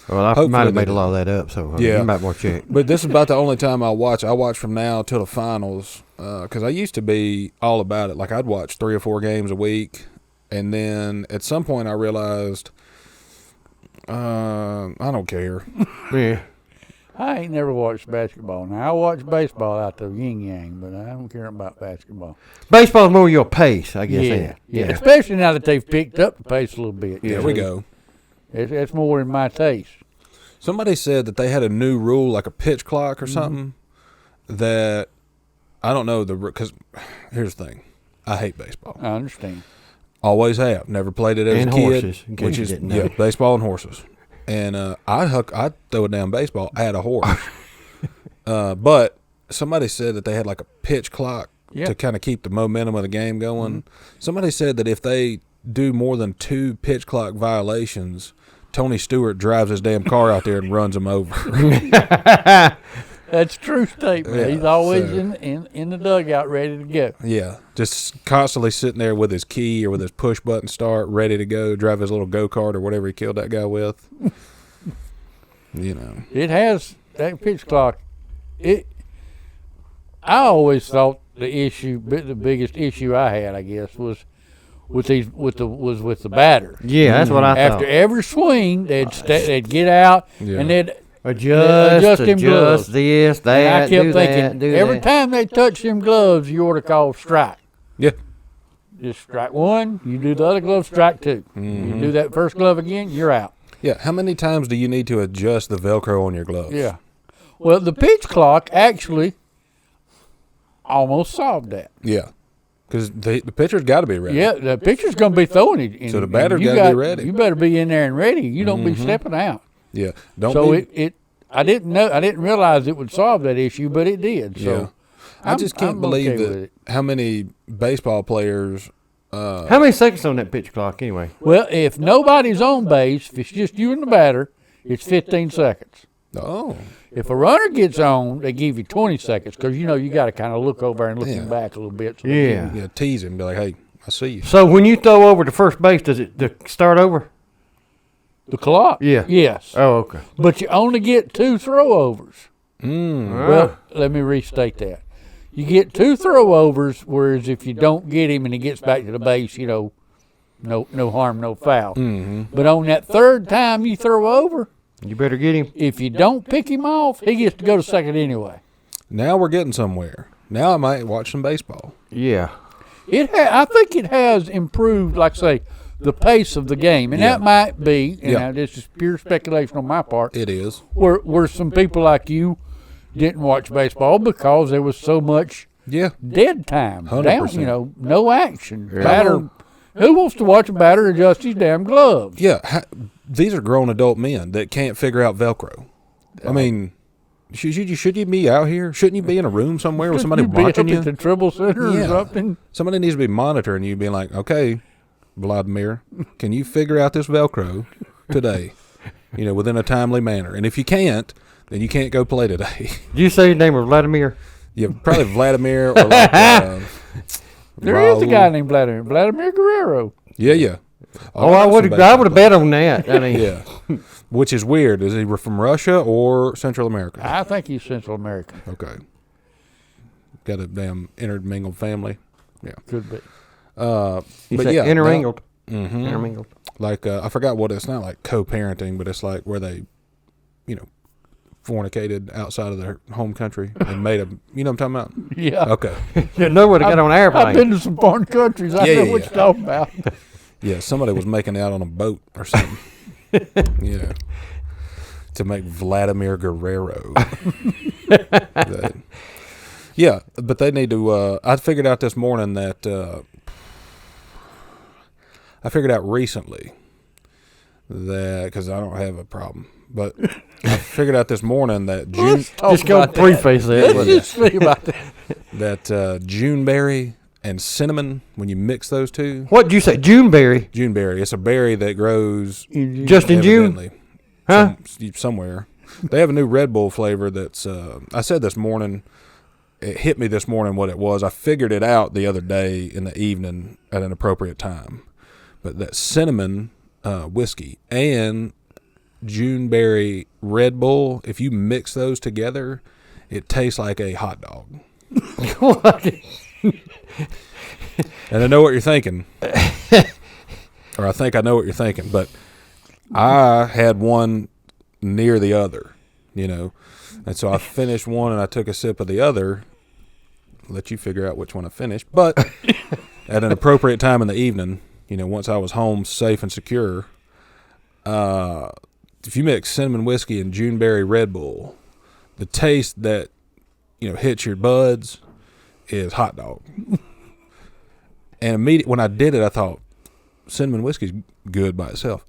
Well, I might have made a lot of that up, so you might want to check. But this is about the only time I watch. I watch from now till the finals because I used to be all about it. Like I'd watch 3 or 4 games a week, and then at some point I realized I don't care. Yeah. I ain't never watched basketball. Now I watch baseball out the yin yang, but I don't care about basketball. Baseball's more your pace, I guess. Yeah. Especially now that they've picked up the pace a little bit. There we go. It's more in my taste. Somebody said that they had a new rule, like a pitch clock or something. That I don't know because here's the thing, I hate baseball. I understand. Always have. Never played it as and a kid. Horses, which is baseball and horses. And I'd throw it down baseball. I had a horse. But somebody said that they had like a pitch clock to kind of keep the momentum of the game going. Somebody said that if they do more than 2 pitch clock violations, Tony Stewart drives his damn car out there and runs them over. That's a true statement. Yeah, he's always in the dugout ready to go. Yeah, just constantly sitting there with his key or with his push button start, ready to go, drive his little go-kart or whatever he killed that guy with. It has that pitch clock. I always thought the biggest issue I had, I guess, was with the batter. Yeah, that's what I thought. After every swing, they'd get out and they'd adjust them gloves. This, that, and I kept do thinking, that, every time they touch them gloves, you ought to call strike. Yeah. Just strike 1, you do the other glove, strike 2. You do that first glove again, you're out. Yeah, how many times do you need to adjust the Velcro on your gloves? Yeah. Well, the pitch clock actually almost solved that. Yeah. Because the pitcher's got to be ready. Yeah, the pitcher's going to be throwing it. So the batter's got to be ready. You better be in there and ready. You don't be stepping out. Yeah. I didn't realize it would solve that issue, but it did. So yeah. I just can't believe how many baseball players. How many seconds on that pitch clock anyway? Well, if nobody's on base, if it's just you and the batter, it's 15 seconds. Oh. If a runner gets on, they give you 20 seconds because, you got to kind of look over and look him back a little bit. So yeah, tease him, be like, hey, I see you. So when you throw over to first base, does it start over? The clock? Yeah. Yes. Oh, okay. But you only get 2 throwovers. Mm. Well, let me restate that. You get 2 throwovers, whereas if you don't get him and he gets back to the base, no harm, no foul. Mm-hmm. But on that third time you throw over, you better get him. if you don't pick him off, he gets to go to second anyway. Now we're getting somewhere. Now I might watch some baseball. Yeah. I think it has improved, like I say, the pace of the game. And that might be, this is pure speculation on my part. It is. Where some people like you didn't watch baseball because there was so much dead time. 100%. Down, no action. Yeah. Batter. Who wants to watch a batter adjust his damn gloves? Yeah. These are grown adult men that can't figure out Velcro. I mean, should you be out here? Shouldn't you be in a room somewhere with somebody watching you? At the Tribble Center or something? Somebody needs to be monitoring you, being like, okay, Vladimir, can you figure out this Velcro today? Within a timely manner. And if you can't, then you can't go play today. Did you say your name was Vladimir? Yeah, probably Vladimir or like there is a guy named Vladimir Guerrero. Yeah. I would have bet on that. I mean, yeah. Which is weird. Is he from Russia or Central America? I think he's Central American. Okay. Got a damn intermingled family. Yeah. Could be. Intermingled. Intermingled. Like, I forgot what it's not like co-parenting, but it's like where they, fornicated outside of their home country and made a, you know what I'm talking about? Yeah. Okay. You know where to get on an airplane. I've been to some foreign countries. I know what you're talking about. Yeah, somebody was making out on a boat or something. To make Vladimir Guerrero. But they need to, I figured out this morning that, I figured out recently that, because I don't have a problem, but I figured out this morning that just go preface that. Let's just speak about that. That Juneberry and cinnamon, when you mix those two. What did you say? Juneberry? Juneberry. It's a berry that grows just in June? Huh? Somewhere. They have a new Red Bull flavor that's, I said this morning, it hit me this morning what it was. I figured it out the other day in the evening at an appropriate time. But that cinnamon whiskey and Juneberry Red Bull, if you mix those together, it tastes like a hot dog. What? And I know what you're thinking. Or I think I know what you're thinking, but I had one near the other, And so I finished one and I took a sip of the other. Let you figure out which one I finished. But at an appropriate time in the evening, once I was home safe and secure, if you mix cinnamon whiskey and Juneberry Red Bull, the taste that, hits your buds is hot dog. And immediately when I did it, I thought, cinnamon whiskey's good by itself.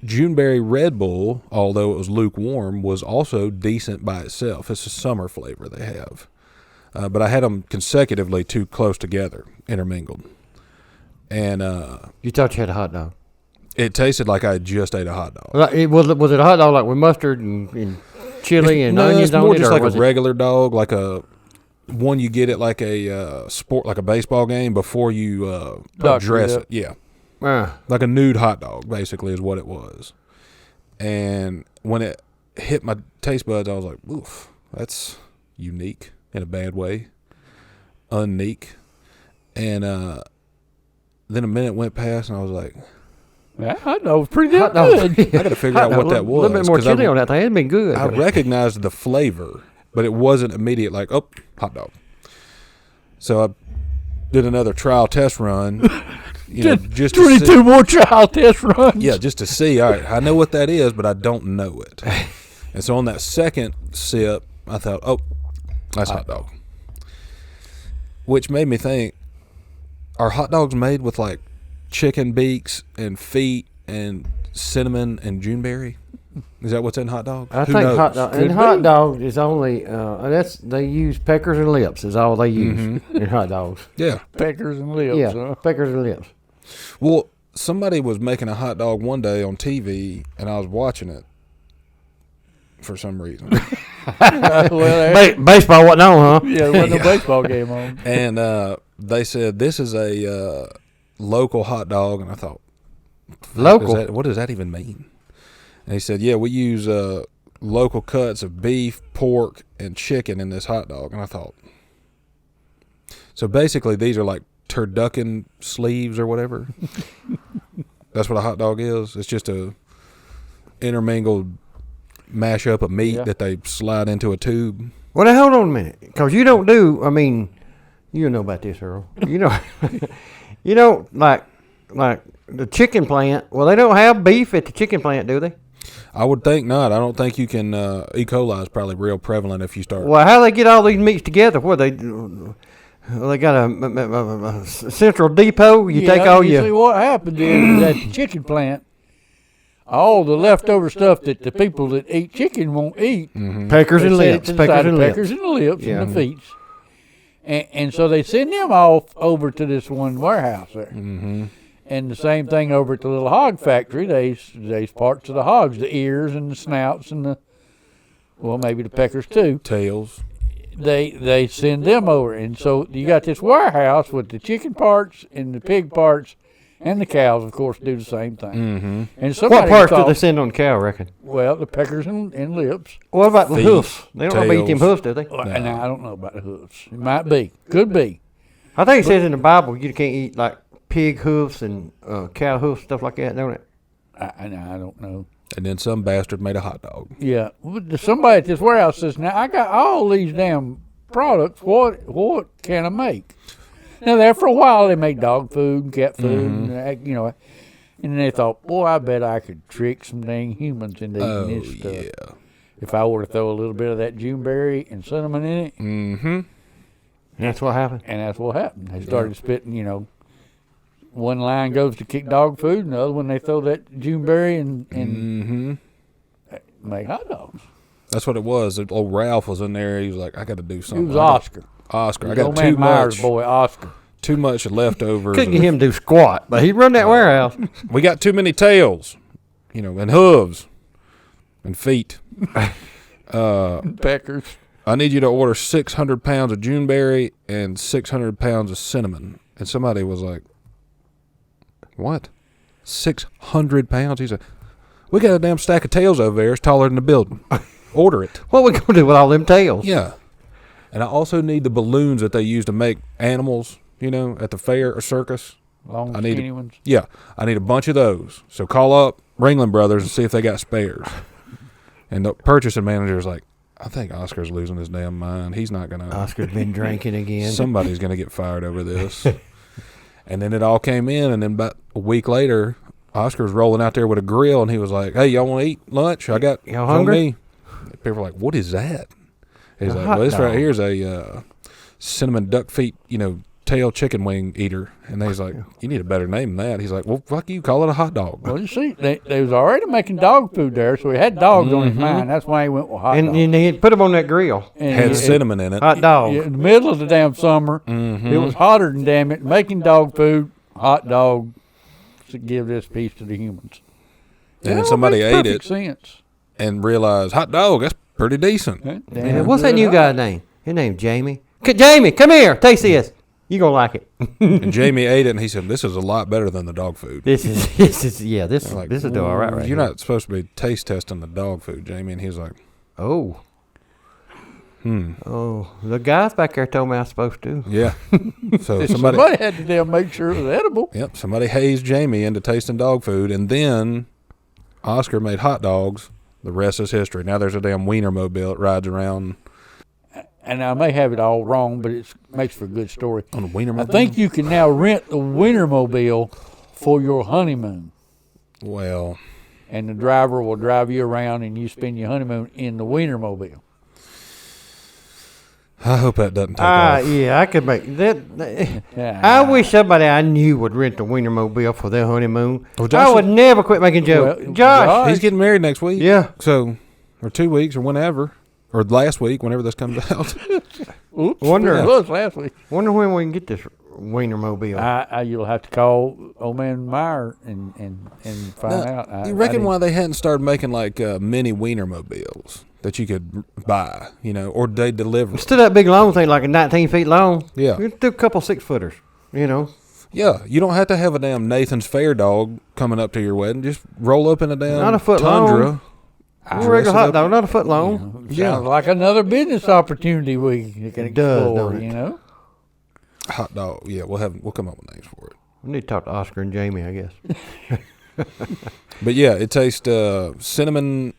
Juneberry Red Bull, although it was lukewarm, was also decent by itself. It's a summer flavor they have. But I had them consecutively too close together, intermingled. And You thought you had a hot dog? it tasted like I just ate a hot dog. Was it a hot dog like with mustard and chili and onions it's on more it? just or like was a regular dog, like a one you get at like a sport, like a baseball game before you dress it. Yeah. Like a nude hot dog, basically, is what it was. And when it hit my taste buds, I was like, oof, that's unique in a bad way. Unique. And then a minute went past, and I was like, that hot dog was pretty damn Hot dog. good. I got to figure out what that was. A little bit more 'cause chili on that thing. It'd been good. I recognized the flavor, but it wasn't immediate, like, oh, hot dog. So I did another trial test run. Just 22 more trial test runs. Yeah, just to see. All right, I know what that is, but I don't know it. And so on that second sip, I thought, oh, that's hot dog. Which made me think, are hot dogs made with like chicken beaks and feet and cinnamon and Juneberry? Is that what's in hot dog? I Who think knows? hot dog. And hot dog is only they use peckers and lips is all they use in hot dogs. Yeah. Peckers and lips. Yeah, Huh? peckers and lips. Well, somebody was making a hot dog one day on TV, and I was watching it for some reason. Baseball wasn't on, huh? Yeah, there wasn't a baseball game on. And they said, this is a local hot dog. And I thought, Local? What does that even mean? And he said, yeah, we use local cuts of beef, pork, and chicken in this hot dog. And I thought, so basically these are like turducken sleeves or whatever. That's what a hot dog is. It's just a intermingled mashup of meat that they slide into a tube. Well, now hold on a minute, because you don't do. I mean, you know about this, Earl. You don't like the chicken plant. Well, they don't have beef at the chicken plant, do they? I would think not. I don't think you can. E. coli is probably real prevalent if you start. Well, how do they get all these meats together? Where they got a central depot. You take all your. See, what happened is at the chicken plant, all the leftover stuff that the people that eat chicken won't eat. Mm-hmm. Peckers and they lips. send it to the Peckers side and of lips. peckers and the lips Yeah. and the feet. And so they send them off over to this one warehouse there. Mm-hmm. And the same thing over at the little hog factory. There's parts of the hogs, the ears and the snouts and maybe the peckers too. Tails. They send them over. And so you got this warehouse with the chicken parts and the pig parts, and the cows, of course, do the same thing. Mm-hmm. And somebody What parts do thought, they send on the cow, I reckon? well, the peckers and lips. What about the Feet, hoofs? They don't eat them tails. hoofs, do they? And I don't know about the hooves. It might be. Could be. I think it says in the Bible you can't eat like pig hoofs and cow hoofs, stuff like that, don't it? I don't know. And then some bastard made a hot dog. Yeah. Somebody at this warehouse says, now, I got all these damn products. What can I make? Now, there for a while, they made dog food and cat food, and then they thought, boy, I bet I could trick some dang humans into eating this stuff. Yeah. If I were to throw a little bit of that Juneberry and cinnamon in it. Mm-hmm. That's what happened. And that's what happened. They started spitting, one line goes to kick dog food, and the other one they throw that Juneberry and make hot dogs. That's what it was. Old Ralph was in there. He was like, I got to do It something. was Oscar. Oscar. I Old got man too Myers' much. boy, Oscar. Too much leftovers. Couldn't get him to do squat, but he'd run that warehouse. We got too many tails, and hooves and feet. Peckers. I need you to order 600 pounds of Juneberry and 600 pounds of cinnamon. And somebody was like, what? 600 pounds? He said, We got a damn stack of tails over there. It's taller than the building. Order it. What we gonna do with all them tails? Yeah. And I also need the balloons that they use to make animals, at the fair or circus. Long, I need skinny ones. Yeah. I need a bunch of those. So call up Ringling Brothers and see if they got spares. And the purchasing manager's like, I think Oscar's losing his damn mind. He's not going to. Oscar's been drinking again. Somebody's going to get fired over this. And then it all came in, and then about a week later, Oscar was rolling out there with a grill, and he was like, hey, y'all want to eat lunch? I got y'all hungry? People were like, what is that? He's like, hot well, this dog. right here is a cinnamon duck feet, tail chicken wing eater. And he's like, you need a better name than that. He's like, well, fuck you, call it a hot dog. Well, you see, they was already making dog food there, so he had dogs on his mind. That's why he went with hot dog. And he put them on that grill. And Had cinnamon in it. Hot dog. in the middle of the damn summer, it was hotter than damn it. Making dog food, hot dog, to give this piece to the humans. And then somebody ate it Sense. and realized, hot dog, that's pretty decent. Yeah, what's that new guy's name? His name's Jamie. Jamie, come here. Taste this. You gonna like it. And Jamie ate it, and he said, this is a lot better than the dog food. This is Like, this is do all right You're here. not supposed to be taste testing the dog food, Jamie. And he was like, Oh. Oh, the guys back there told me I was supposed to. yeah. So Somebody had to damn make sure it was edible. Yep, somebody hazed Jamie into tasting dog food, and then Oscar made hot dogs. The rest is history. Now there's a damn Wienermobile that rides around And I may have it all wrong, but it makes for a good story. on a Wienermobile. I think you can now rent the Wienermobile for your honeymoon. Well, And the driver will drive you around and you spend your honeymoon in the Wienermobile. I hope that doesn't take off. Yeah, I could make that. Yeah. I wish somebody I knew would rent the Wienermobile for their honeymoon. Well, Josh I would never quit making jokes. Well, Josh. He's getting married next week. Yeah. So, or 2 weeks, or whenever, or last week, whenever this comes out. Oops. Wonder- It was last week. Wonder when we can get this Wienermobile. You'll have to call old man Meyer and find Now, out. you reckon why they hadn't started making like mini Wienermobiles that you could buy, or they deliver? Instead of that big long thing, like a 19 feet long. Yeah. We could do a couple 6-footers. Yeah, you don't have to have a damn Nathan's Fair dog coming up to your wedding. Just roll up in a damn Not a foot Tundra. long. A regular hot dog, not a foot long. Sounds like another business opportunity we can It does, explore, don't it? Hot dog. Yeah, we'll come up with names for it. We need to talk to Oscar and Jamie, I guess. But yeah, it tastes cinnamon,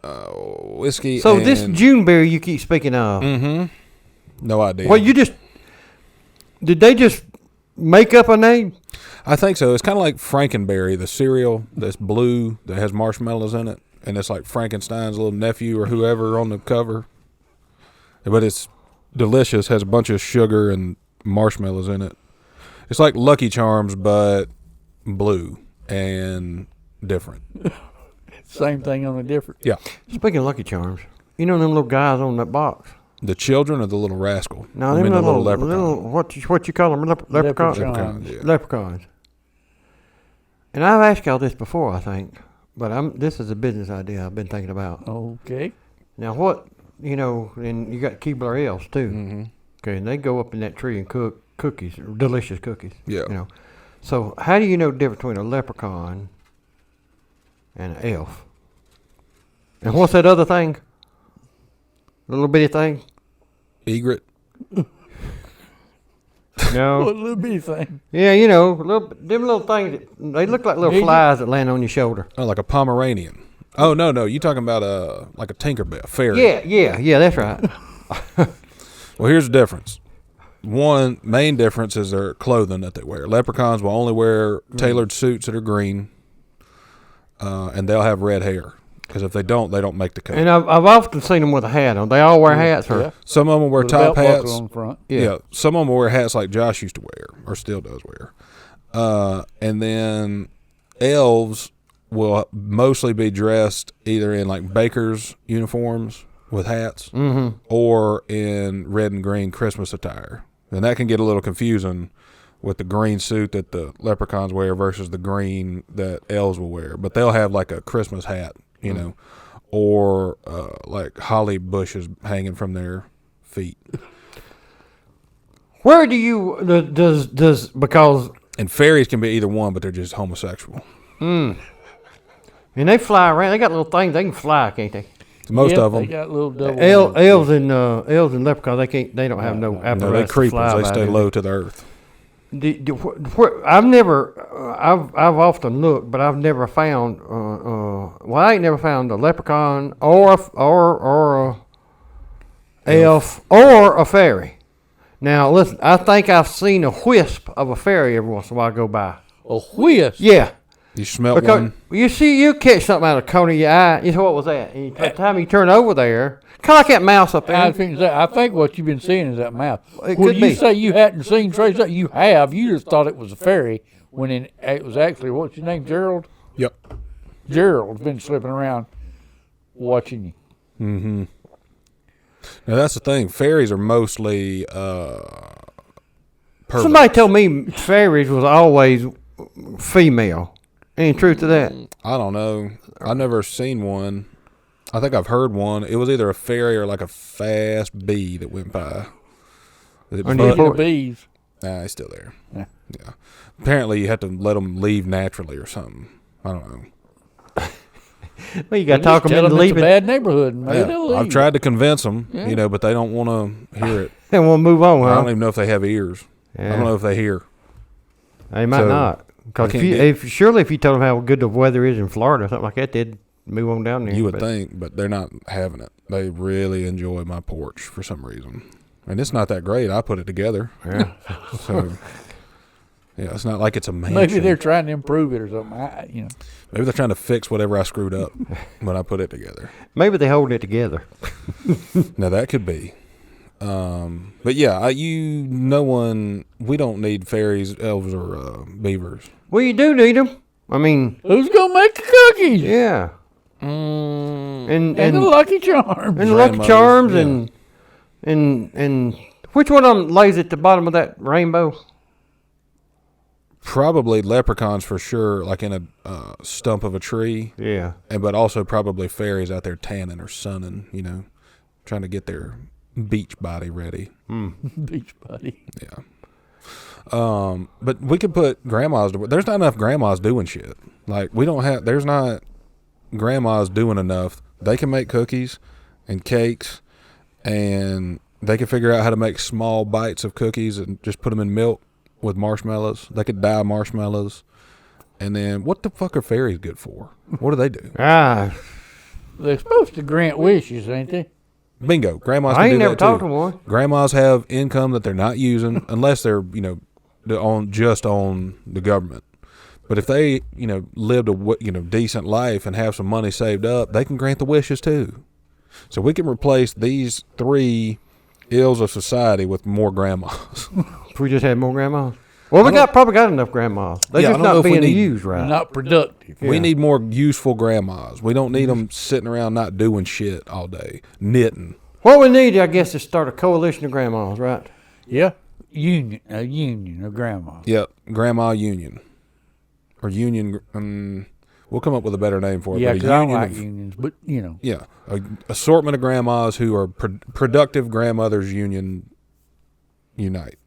whiskey. So and, this Juneberry you keep speaking of, no idea. well, did they just make up a name? I think so. It's kind of like Frankenberry, the cereal that's blue that has marshmallows in it, and it's like Frankenstein's little nephew or whoever on the cover. But it's delicious. Has a bunch of sugar and marshmallows in it. It's like Lucky Charms, but blue and different. Same thing on a different. Yeah. Speaking of Lucky Charms, them little guys on that box? The children or the little rascal? No, I them mean, the little leprechaun. what you call them? Leprechauns? Leprechauns. Yeah. Leprechauns. And I've asked y'all this before, I think, but this is a business idea I've been thinking about. Okay. Now what, and you got Keebler elves too. Mm-hmm. Okay, and they go up in that tree and cook cookies, delicious cookies. Yeah. So how do you know the difference between a leprechaun and an elf? And what's that other thing? Little bitty thing? Egret. No. What little bitty thing? Yeah, them little things, they look like little Did you- flies that land on your shoulder. Oh, like a Pomeranian. Oh, no. You talking about like a Tinkerbell, fairy. Yeah, that's right. Well, here's the difference. One main difference is their clothing that they wear. Leprechauns will only wear tailored suits that are green, and they'll have red hair. Because if they don't make the cut. And I've often seen them with a hat on. They all wear hats, or Yeah. Some of them will wear With a top belt buckle hats. on the front. Yeah, some of them will wear hats like Josh used to wear, or still does wear. And then elves will mostly be dressed either in like bakers' uniforms with hats, or in red and green Christmas attire. And that can get a little confusing with the green suit that the leprechauns wear versus the green that elves will wear. But they'll have like a Christmas hat, or like holly bushes hanging from their feet. where do you because And fairies can be either one, but they're just homosexual. And they fly around. They got little things. They can fly, can't they? Most of They them. got little double. Elves and leprechauns. They can't. They don't have no apparatus. No, they to creepers. fly They by, stay do low to the earth. I've never. I've often looked, but I've never found. Well, I ain't never found a leprechaun or a elf or a fairy. Now listen, I think I've seen a wisp of a fairy every once in a while go by. A whisk. Yeah. You smell Because one? you catch something out of the corner of your eye. You say, what was that? And by the time you turn over there, kind of like that mouse up there. I think what you've been seeing is that mouse. It When could you be. say you hadn't seen Trace, you have. You just thought it was a fairy when it was actually, what's your name, Gerald? Yep. Gerald's been slipping around watching you. Mm-hmm. Now that's the thing. Fairies are mostly perverts. Somebody told me fairies was always female. Any truth to that? I don't know. I've never seen one. I think I've heard one. It was either a fairy or like a fast bee that went by. The bees. Nah, he's still there. Yeah. Apparently, you have to let them leave naturally or something. I don't know. Well, you got to Just talk them tell into them it's a leaving. bad neighborhood. And maybe they'll leave. I've tried to convince them, Yeah. but they don't want to hear it. And we'll move on, I huh? don't even know if they have ears. I Yeah. don't know if they hear. They might So, not. Because I can't surely if you told them how good the weather is in Florida or something like that, they'd move on down there. You would but- think, but they're not having it. They really enjoy my porch for some reason. And it's not that great. I put it together. Yeah. So, yeah, it's not like it's a mansion. Maybe they're trying to improve it or something. Maybe they're trying to fix whatever I screwed up when I put it together. Maybe they holding it together. Now, that could be. But yeah, no one, we don't need fairies, elves, or beavers. Well, you do need them. I mean, Who's going to make the cookies? yeah. And the Lucky Charms. And the Lucky Grandmothers, Charms yeah. and which one of them lays at the bottom of that rainbow? Probably leprechauns for sure, like in a stump of a tree. Yeah. But also probably fairies out there tanning or sunning, trying to get their beach body ready. Beach Buddy. Yeah. But we could put grandmas to work. There's not enough grandmas doing shit. Like, there's not grandmas doing enough. They can make cookies and cakes, and they can figure out how to make small bites of cookies and just put them in milk with marshmallows. They could dye marshmallows. And then, what the fuck are fairies good for? What do they do? They're supposed to grant wishes, ain't they? Bingo. Grandmas I can ain't do never that too. talked to one. Grandmas have income that they're not using unless they're, just on the government. But if they, lived a, decent life and have some money saved up, they can grant the wishes too. So we can replace these 3 ills of society with more grandmas. If we just had more grandmas. Well, we probably got enough grandmas. They're Yeah, I just don't know not if we being need- used right. Not productive. We need more useful grandmas. We don't need them sitting around not doing shit all day, knitting. What we need, I guess, is start a coalition of grandmas, right? Yeah. A union of grandmas. Yep, grandma union. Or union, we'll come up with a better name for it. Yeah, but a because I don't union like of- unions, but, Yeah, an assortment of grandmas who are productive grandmothers union unite.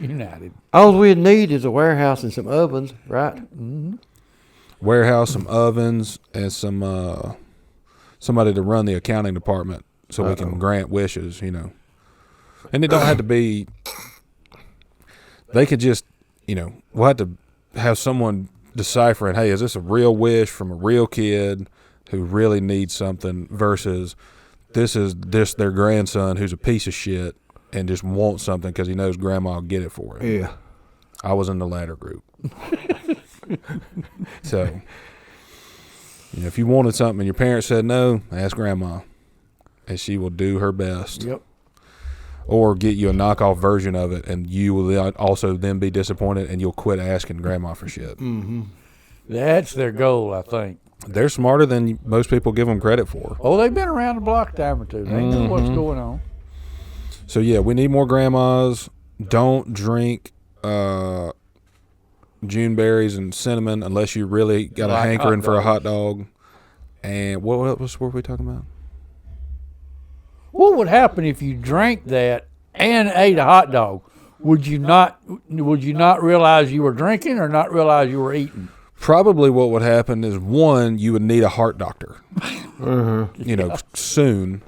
United. All we'd need is a warehouse and some ovens, right? Mm-hmm. Warehouse, some ovens, and some somebody to run the accounting department so we can grant wishes, And it don't have to be. They could just, we'll have to have someone deciphering, hey, is this a real wish from a real kid who really needs something versus this is their grandson who's a piece of shit and just wants something because he knows grandma will get it for him. Yeah. I was in the latter group. So, if you wanted something and your parents said no, ask grandma, and she will do her best. Yep. Or get you a knockoff version of it, and you will also then be disappointed, and you'll quit asking grandma for shit. Mm-hmm. That's their goal, I think. They're smarter than most people give them credit for. Oh, they've been around the block a time or two. They know what's going on. So, yeah, we need more grandmas. Don't drink June berries and cinnamon unless you really got a Like hankering hot for a hot dogs. dog. And what else were we talking about? What would happen if you drank that and ate a hot dog? Would you not realize you were drinking or not realize you were eating? probably what would happen is, one, you would need a heart doctor, soon.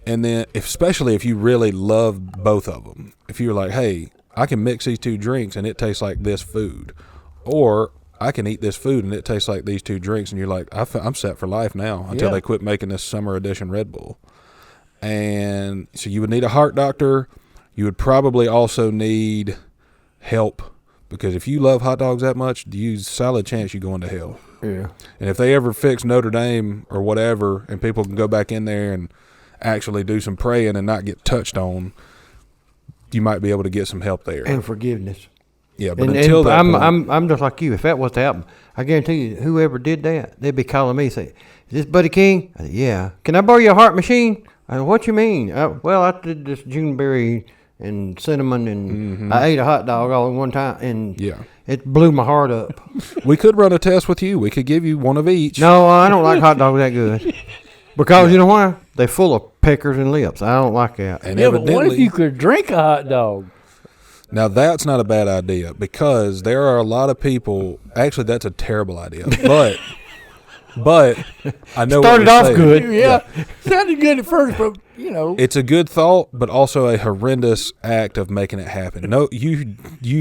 And then, especially if you really love both of them, if you're like, hey, I can mix these two drinks and it tastes like this food, or I can eat this food and it tastes like these two drinks, and you're like, I'm set for life now until they quit making this summer edition Red Bull. And so you would need a heart doctor. You would probably also need help, because if you love hot dogs that much, there's a solid chance you're going to hell. Yeah. And if they ever fix Notre Dame or whatever, and people can go back in there and actually do some praying and not get touched on, you might be able to get some help there. And forgiveness. Yeah, but until that point, I'm just like you. If that was to happen, I guarantee you, whoever did that, they'd be calling me, say, "Is this Buddy King?" I said, "Yeah." "Can I borrow your heart machine?" I said, "What you mean?" "Well, I did this Juneberry and cinnamon, and I ate a hot dog all in one time, and it blew my heart up." We could run a test with you. We could give you one of each. No, I don't like hot dogs that good. Because you know why? They're full of peckers and lips. I don't like that. And but what if you could drink a hot dog? Now, that's not a bad idea, because there are a lot of people. Actually, that's a terrible idea. But I know started off good. Yeah. Sounded good at first, but it's a good thought, but also a horrendous act of making it happen. No, you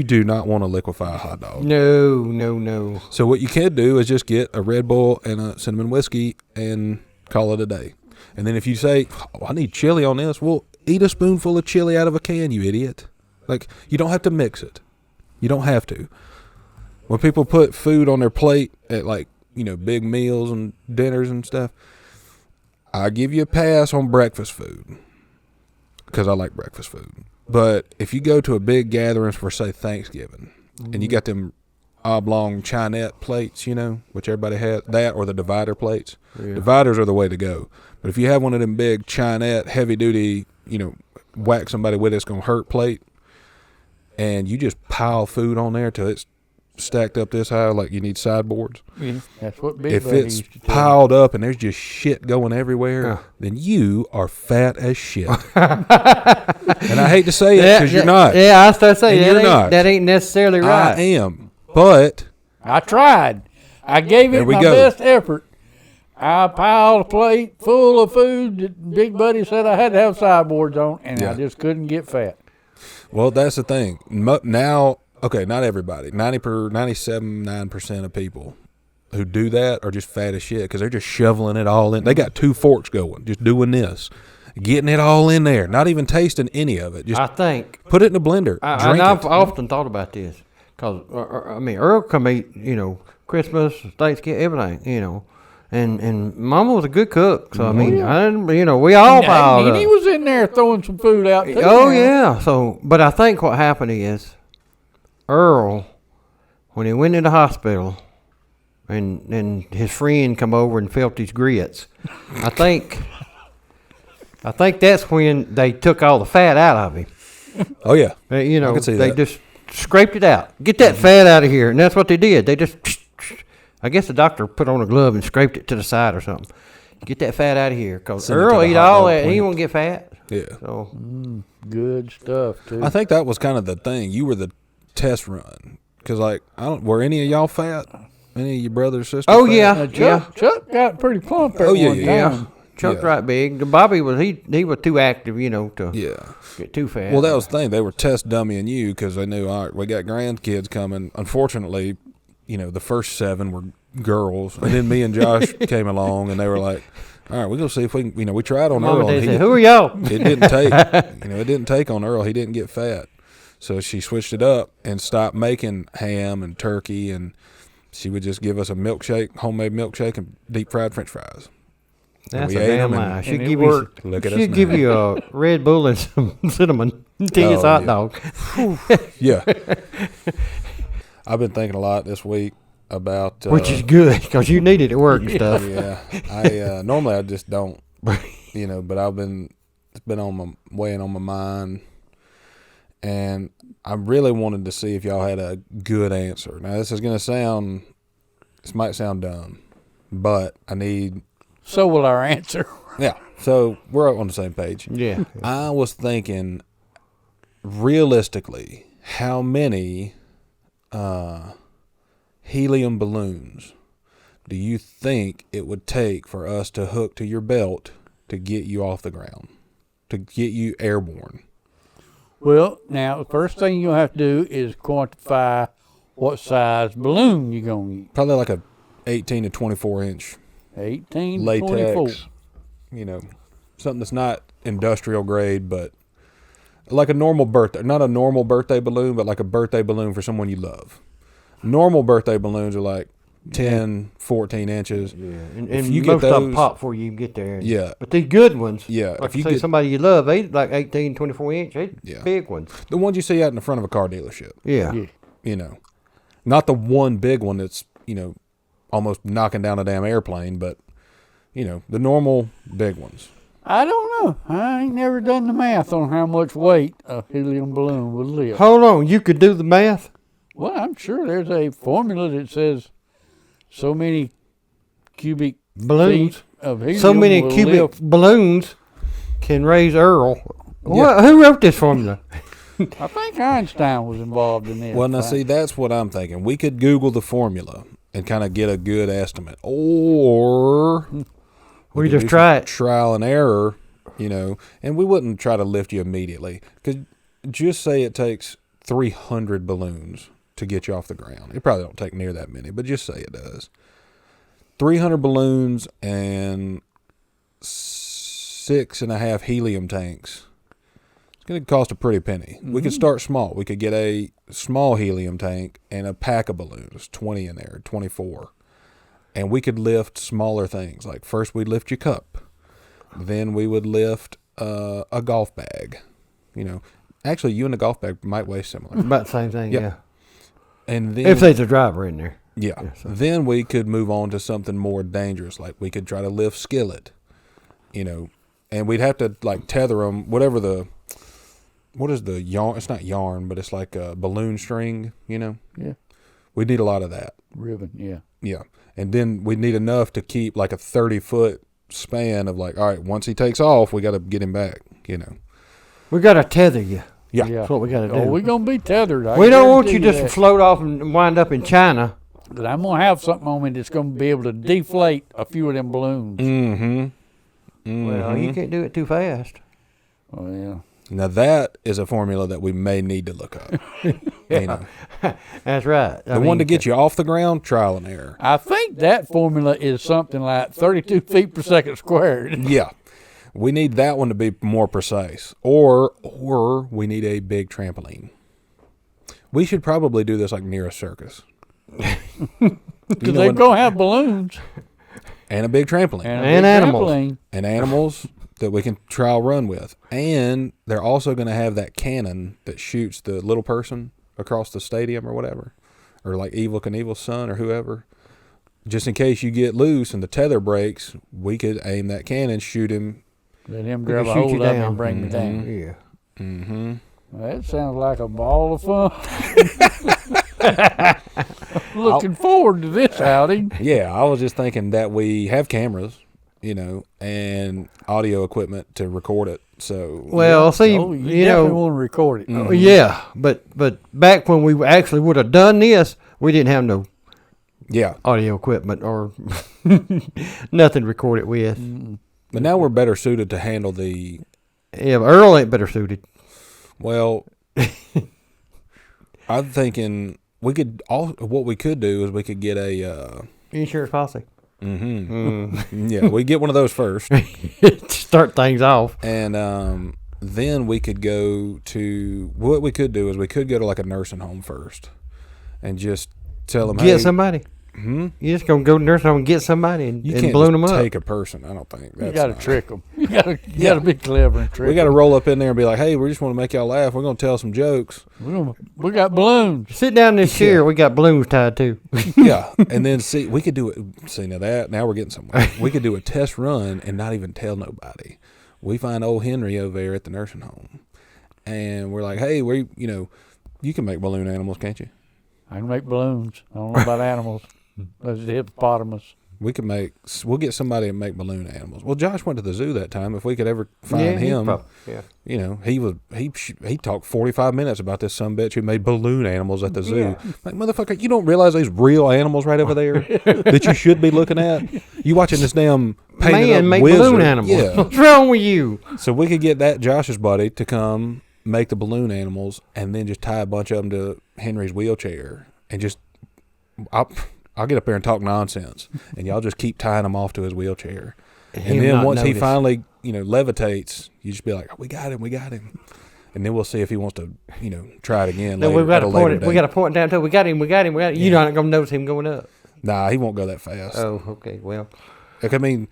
do not want to liquefy a hot dog. No. So what you can do is just get a Red Bull and a cinnamon whiskey and call it a day. And then if you say, I need chili on this, well, eat a spoonful of chili out of a can, you idiot. Like, you don't have to mix it. You don't have to. When people put food on their plate at, like, big meals and dinners and stuff, I give you a pass on breakfast food, because I like breakfast food. But if you go to a big gathering for, say, Thanksgiving, and you got them oblong Chinette plates, which everybody has, that or the divider plates. Yeah. Dividers are the way to go. But if you have one of them big Chinette, heavy-duty, whack somebody with it's going to hurt plate, and you just pile food on there till it's stacked up this high, like you need sideboards. Yeah, that's what Big If Buddy it's used to tell piled up and there's just shit going everywhere, then you are fat as shit. And I hate to say it, because you're not. Yeah, I was going to say, that ain't necessarily right. I am, but I tried. I gave it my best effort. I piled a plate full of food that Big Buddy said I had to have sideboards on, and I just couldn't get fat. Well, that's the thing. Now, okay, not everybody. 97.9% of people who do that are just fat as shit, because they're just shoveling it all in. They got 2 forks going, just doing this, getting it all in there, not even tasting any of it. Just I think. Put it in a blender. Drink I've it. often thought about this, because, Earl come eat, Christmas, Thanksgiving, everything, And Mama was a good cook, so we all piled up. He was in there throwing some food out too. Oh yeah. So, but I think what happened is, Earl, when he went into the hospital, and his friend come over and felt his grits, I think that's when they took all the fat out of him. Oh yeah. They I can see they that. just scraped it out. Get that fat out of here, and that's what they did. They just. I guess the doctor put on a glove and scraped it to the side or something. Get that fat out of here, because Earl eat all that. He won't get fat. Yeah. So good stuff too. I think that was kind of the thing. You were the test run, because were any of y'all fat? Any of your brothers or sisters? Oh fat? yeah, Chuck got pretty plump at one time. Chuck's right big. Bobby was he was too active, to get too fat. Well, that was the thing. They were test dummying you, because they knew, all right, we got grandkids coming. Unfortunately, the first 7 were girls, and then me and Josh came along, and they were like, all right, we're going to see if we can, we tried on Mama Earl. They said, who are y'all? It didn't take, it didn't take on Earl. He didn't get fat. So she switched it up and stopped making ham and turkey, and she would just give us a milkshake, homemade milkshake, and deep fried French fries. That's a damn lie. She'd give you a Red Bull and some cinnamon to his hot dog. Yeah. I've been thinking a lot this week about which is good, because you need it at work and stuff. Yeah, I normally I just don't, but it's been weighing on my mind, and I really wanted to see if y'all had a good answer. Now this might sound dumb, but I need. So will our answer. Yeah, so we're on the same page. Yeah. I was thinking, realistically, how many helium balloons do you think it would take for us to hook to your belt to get you off the ground, to get you airborne? Well, now, the first thing you'll have to do is quantify what size balloon you're going to use. Probably like a 18 to 24 inch 18 to latex, 24. Something that's not industrial grade, but like a normal birthday, not a normal birthday balloon, but like a birthday balloon for someone you love. Normal birthday balloons are like 10, 14 inches. Yeah, and you most get of them those- pop before you can get there. Yeah. But these good ones, Yeah, like if you say get- somebody you love, they like 18, 24 inch, they Yeah. big ones. The ones you see out in the front of a car dealership, Yeah. Yeah. Not the one big one that's, almost knocking down a damn airplane, but, the normal big ones. I don't know. I ain't never done the math on how much weight a helium balloon would lift. Hold on, you could do the math? Well, I'm sure there's a formula that says so many cubic Balloons. feet of helium So many will cubic lift. balloons can raise Earl. What? Who wrote this formula? I think Einstein was involved in this. Well, now right? see, that's what I'm thinking. We could Google the formula and kind of get a good estimate, or We could just do try some it. trial and error, and we wouldn't try to lift you immediately. Because just say it takes 300 balloons to get you off the ground. It probably don't take near that many, but just say it does. 300 balloons and 6.5 helium tanks. It's going to cost a pretty penny. We could start small. We could get a small helium tank and a pack of balloons, 20 in there, 24. And we could lift smaller things. Like first we'd lift your cup. Then we would lift a golf bag. Actually, you and a golf bag might weigh similar. About the same thing, Yep. yeah. And then If there's a driver in there. yeah. so- Then we could move on to something more dangerous. Like we could try to lift skillet, and we'd have to like tether them, what is the yarn? It's not yarn, but it's like a balloon string, Yeah. We'd need a lot of that. Ribbon, yeah. Yeah. And then we'd need enough to keep like a 30-foot span of like, all right, once he takes off, we got to get him back, We got to tether you. Yeah. That's what we got to do. Oh, we're going to be tethered. I We don't want you guarantee just to that. float off and wind up in China. But I'm going to have something on me that's going to be able to deflate a few of them balloons. Mm-hmm. Well, you can't do it too fast. Oh, yeah. Now that is a formula that we may need to look up. That's right. The one to get you off the ground, trial and error. I think that formula is something like 32 feet per second squared. Yeah. We need that one to be more precise. Or we need a big trampoline. We should probably do this like near a circus. Because they're going to have balloons. And a big trampoline. And, And a big animals. trampoline. And animals that we can trial run with. And they're also going to have that cannon that shoots the little person across the stadium or whatever. Or like Evel Knievel's son or whoever. Just in case you get loose and the tether breaks, we could aim that cannon, shoot him. Let him We grab can a shoot hold you of me down. and bring me down. Yeah. Mm-hmm. Well, that sounds like a ball of fun. Looking forward to this outing. Yeah, I was just thinking that we have cameras, and audio equipment to record it. So Well, see, Oh, you you definitely know, want to record it. oh, yeah, but back when we actually would have done this, we didn't have no yeah. audio equipment or nothing to record it with. But now we're better suited to handle the. Yeah, but Earl ain't better suited. Well, I'm thinking what we could do is we could get a. Insurance policy. Yeah, we get one of those first, Start things off. and then we could go to what we could do is we could go to like a nursing home first, and just tell them, Get hey, somebody. You just gonna go to nursing home and get somebody and, you and can't balloon just them up. take a person. I don't think You that's got to not- trick them. You got to be clever and trick. We got to roll up in there and be like, hey, we just want to make y'all laugh. We're going to tell some jokes. We got balloons. Sit down in this chair. We got balloons tied too. Yeah. And then see, we could do it. See, now we're getting somewhere. We could do a test run and not even tell nobody. We find old Henry over there at the nursing home. And we're like, hey, you can make balloon animals, can't you? I can make balloons. I don't know about animals. There's the hippopotamus. We'll get somebody to make balloon animals. Well, Josh went to the zoo that time. If we could ever find him, you know, he talked 45 minutes about this sumbitch who made balloon animals at the zoo. Yeah. Like, motherfucker, you don't realize there's real animals right over there that you should be looking at. You watching this damn painted up make wizard. balloon animals. Yeah. What's wrong with you? So we could get that Josh's buddy to come make the balloon animals and then just tie a bunch of them to Henry's wheelchair and just I'll get up there and talk nonsense, and y'all just keep tying him off to his wheelchair. And then once he finally, you know, levitates, you just be like, oh, we got him. And then we'll see if he wants to, you know, try it again. No, we got to point down to. We got him. You're not gonna notice him going up. Nah, he won't go that fast. Oh, okay. Well, like, I mean,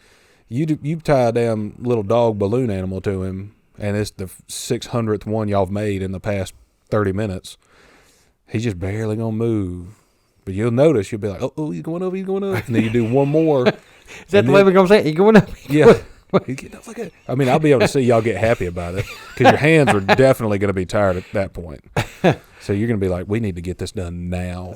you tie a damn little dog balloon animal to him, and it's the 600th one y'all have made in the past 30 minutes. He's just barely gonna move. But you'll notice, you'll be like, oh, he's going up. And then you do one more. Is that the way we're going to say it? He's going up? Yeah. He's getting up like that. I mean, I'll be able to see y'all get happy about it because your hands are definitely going to be tired at that point. So you're going to be like, we need to get this done now.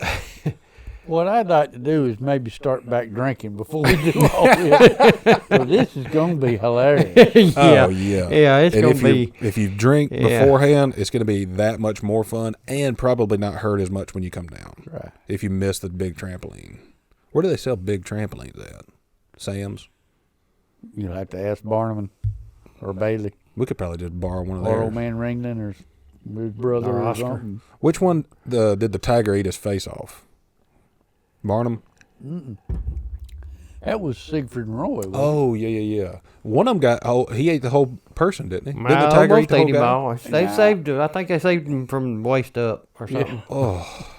What I'd like to do is maybe start back drinking before we do all this. So this is going to be hilarious. Yeah. Oh, yeah. Yeah, it's going to be. If you drink beforehand, it's going to be that much more fun and probably not hurt as much when you come down. Right. If you miss the big trampoline. Where do they sell big trampolines at? Sam's? You'll have to ask Barnum or Bailey. We could probably just borrow one of Or theirs. old man Ringling or his brother or Oscar. something. Which one did the tiger eat his face off? Barnum? That was Siegfried and Roy. Wasn't Oh, yeah. One of them he ate the whole person, didn't he? I Didn't the tiger almost eat the whole ate him guy? all. They saved him. I think they saved him from waist up or something. Oh,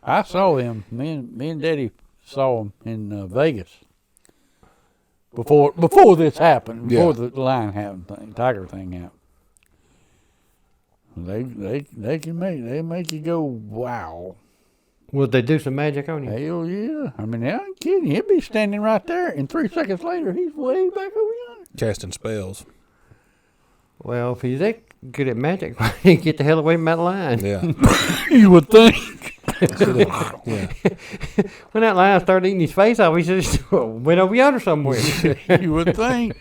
I saw him. Me and Daddy saw him in Vegas before this happened. Before the tiger thing happened. They make you go wow. Would they do some magic on you? Hell yeah! I mean, I ain't kidding. He'll be standing right there, and 3 seconds later, he's way back over yonder. casting spells. Well, if he's that good at magic, why didn't he get the hell away from that line? Yeah. You would think. Yeah. When that lion started eating his face off, he just went over yonder somewhere. You would think.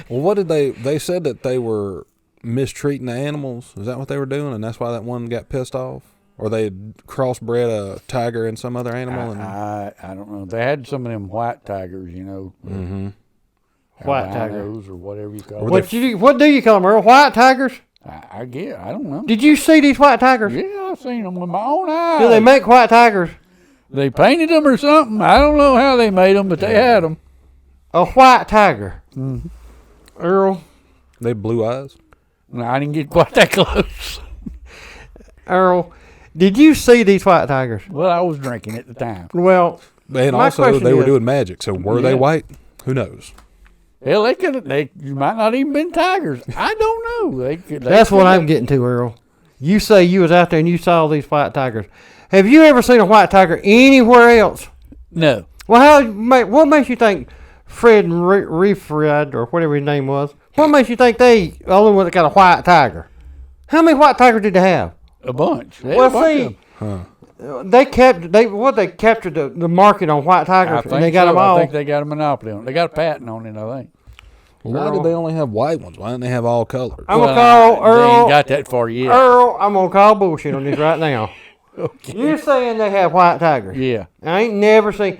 Well, what did they said that they were mistreating the animals? Is that what they were doing? And that's why that one got pissed off? Or they had crossbred a tiger and some other animal? I don't know. They had some of them white tigers, you know. Mm-hmm. White tigers. Albinos or whatever you call What them. do you call them, Earl? White tigers? I guess. I don't know. Did you see these white tigers? Yeah, I've seen them with my own eyes. Do they make white tigers? They painted them or something. I don't know how they made them, but they had them. A white tiger. Mm-hmm. Earl? They have blue eyes? No, I didn't get quite that close. Earl, did you see these white tigers? Well, I was drinking at the time. Well, And my also, question they were is- doing magic. So were they Yeah. white? Who knows? Hell, they might not even been tigers. I don't know. that's what I'm getting to, Earl. You say you was out there and you saw these white tigers. Have you ever seen a white tiger anywhere else? No. Well, what makes you think Fred and Refred, or whatever his name was, what makes you think they the only one that got a white tiger? How many white tigers did they have? A bunch. They had Well, a bunch of see, them. they captured the market on white tigers, I and think they got them all. I think they got a monopoly on it. They got a patent on it, I think. Why did they only have white ones? Why didn't they have all colors? I'm gonna call They Earl. ain't got that far yet. Earl, I'm gonna call bullshit on this right now. Okay. You're saying they have white tigers? Yeah. I ain't never seen.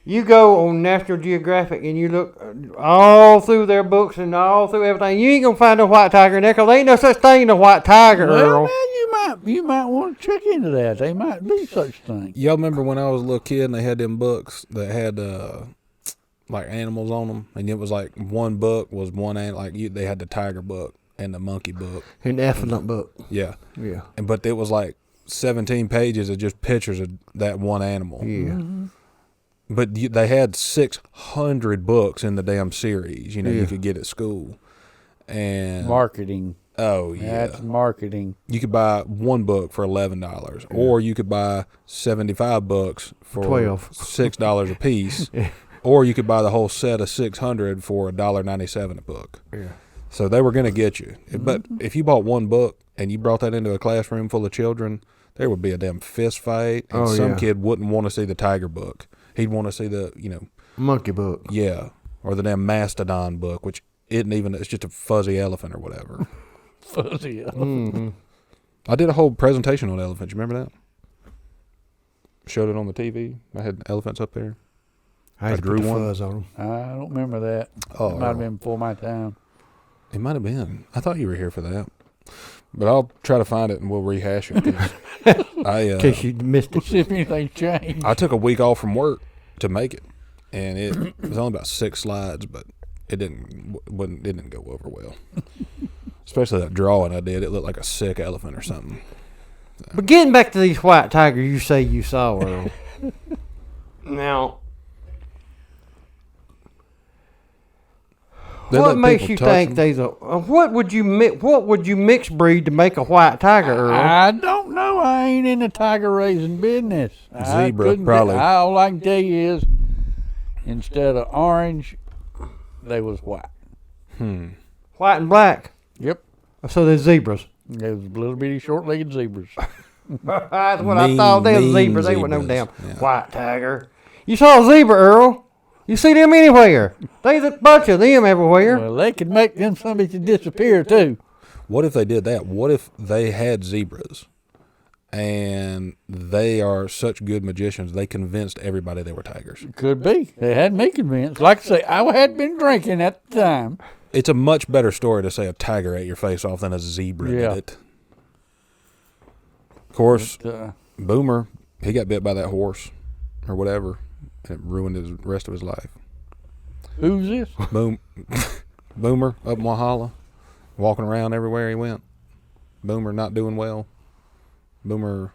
You go on National Geographic and you look all through their books and all through everything. You ain't gonna find no white tiger in there, 'cause there ain't no such thing as a white tiger, Well, Earl. man, you might want to check into that. They might be such things. Y'all remember when I was a little kid and they had them books that had like animals on them, and it was like one book was one they had the tiger book and the monkey book. An elephant book. Yeah. Yeah. But it was like 17 pages of just pictures of that one animal. Yeah. Mm-hmm. But they had 600 books in the damn series, you could get at school. And Marketing. oh yeah. That's marketing. You could buy one book for $11, or you could buy 75 books for $12. $6 a piece, or you could buy the whole set of 600 for $1.97 a book. Yeah. So they were going to get you. But if you bought one book and you brought that into a classroom full of children, there would be a damn fist fight, and some kid wouldn't want to see the tiger book. He'd want to see the, Monkey book. yeah, or the damn mastodon book, which isn't even, it's just a fuzzy elephant or whatever. Fuzzy. Mm-hmm. I did a whole presentation on elephants. You remember that? Showed it on the TV. I had elephants up there. I drew put the one. fuzz on them. I don't remember that. Oh, It might have been before my time. it might have been. I thought you were here for that. But I'll try to find it and we'll rehash it. 'Cause In case you missed We'll it. see if anything changed. I took a week off from work to make it, and it was only about 6 slides, but it didn't go over well. Especially that drawing I did. It looked like a sick elephant or something. But getting back to these white tigers you say you saw, Earl. Now, They what let makes people you touch think them. there's a what would you mix breed to make a white tiger, Earl? I don't know. I ain't in the tiger raising business. I Zebra, couldn't probably. all I can tell you is, instead of orange, they was white. White and black. Yep. So there's zebras. They was little bitty short-legged zebras. That's what I Mean, thought. They was mean zebras. They were no zebras. damn Yeah. white tiger. You saw a zebra, Earl. You see them anywhere. There's a bunch of them everywhere. Well, they could make them somebody to disappear too. What if they did that? What if they had zebras and they are such good magicians, they convinced everybody they were tigers? Could be. They had me convinced. Like I say, I had been drinking at the time. It's a much better story to say a tiger ate your face off than a zebra Yeah. did it. Of course, But, Boomer, he got bit by that horse or whatever, and it ruined his rest of his life. who's this? Boomer up in Walhalla, walking around everywhere he went. Boomer not doing well. Boomer,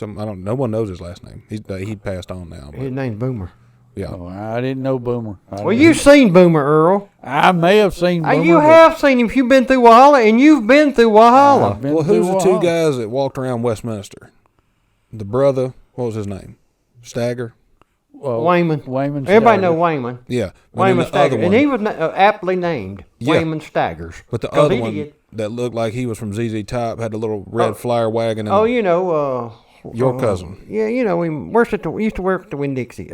no one knows his last name. He passed on now. His But name's Boomer. yeah, Oh, I didn't know Boomer. Well, you've seen Boomer, Earl. I may have seen Boomer. You but have seen him if you've been through Walhalla, and you've been through Walhalla. I've been well, who's through the two Walhalla. guys that walked around Westminster? The brother, what was his name? Stagger. Wayman. Wayman. Everybody Stagger. know Wayman. Yeah, but then Wayman the other Stagger. one, And he was aptly named Yeah. Wayman Staggers. but the 'Cause other he one did. that looked like he was from ZZ Top had the little red flyer wagon. And Oh, you know. your cousin. Yeah, you know him. Used to work at the Winn-Dixie.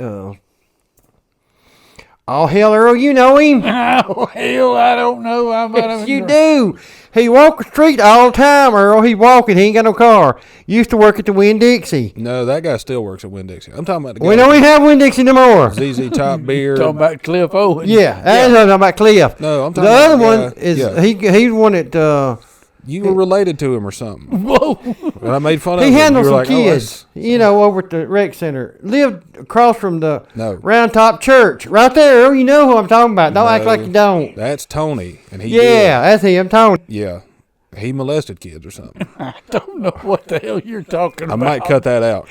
Oh, hell, Earl, you know him. Oh, hell, I don't know. I might Yes, have you do. He walk the street all the time, Earl. He walking. He ain't got no car. Used to work at the Winn-Dixie. No, that guy still works at Winn-Dixie. I'm talking about the guy. We don't even have Winn-Dixie no more. ZZ Top beard. Talking about Cliff Owen. Yeah, that's what I'm talking about Cliff. No, I'm The talking about other the one guy- is yeah. he's one that You were related to him or something. Whoa. And I made fun of he him. handles You some were like, oh, kids. You know, over at the rec center. Lived across from the No. Round Top Church, right there. Earl, you know who I'm talking about. Don't act No. like you don't. that's Tony. And he Yeah, that's him, Tony. did. Yeah. He molested kids or something. I don't know what the hell you're talking I about. might cut that out.